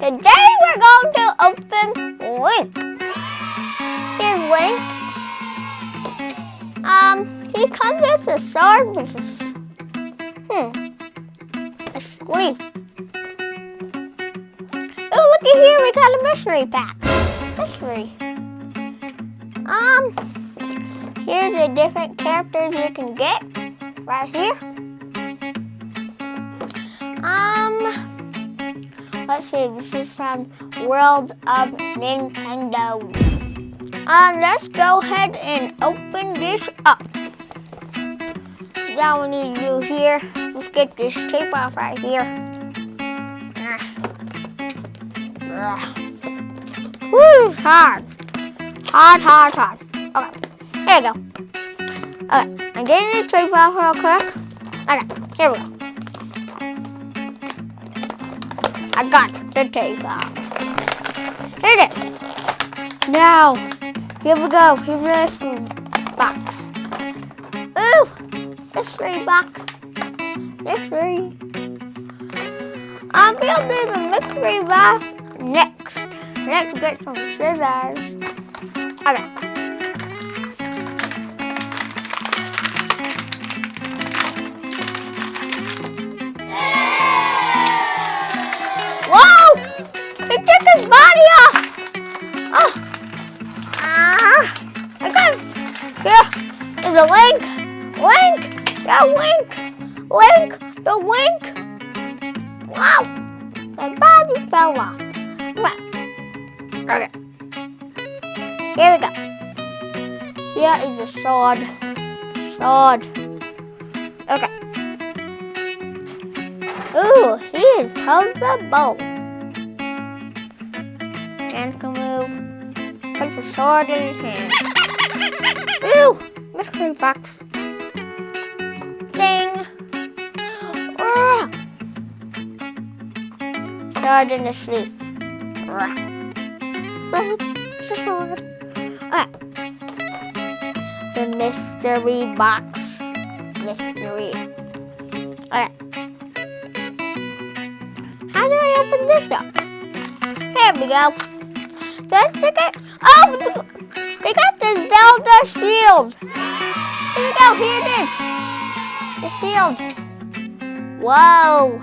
Today we're going to open Link. Here's Link. He comes with a sword, which is a sheath. Oh, looky here, we got a mystery pack. Mystery. Here's the different characters you can get right here. Let's see, this is from World of Nintendo. Let's go ahead and open this up. Now we need to do here, let's get this tape off right here. Woo, hard. Hard. Okay, here we go. Okay, I'm getting this tape off real quick. Okay, here we go. I got the tape off. Here it is. Now, here we go. Here's this box. Ooh, mystery box. Mystery. We'll do the mystery box next. Let's get some scissors. Okay. Whoa! He took his body off! Oh! I got it! Here is a Link! Link! Yeah, Link! Link! The Link! Wow! My body fell off. Okay. Here we go. Here is a sword. Okay. Ooh, he is comfortable. Hands can move. Puts the sword in his hand. Ooh, mystery box. Thing. Sword in the sheath. Sword. The mystery box. Mystery. Okay. How do I open this up? Here we go. Let's take it. Oh, they got the Zelda shield. Here we go. Here it is. The shield. Whoa.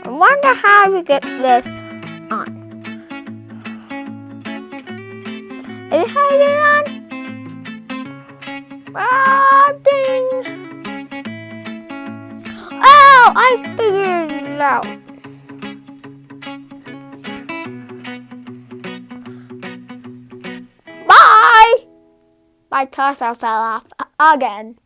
I wonder how to get this on. Is it how to get it on? Ding! Oh, I figured it out. Bye! My torso fell off again.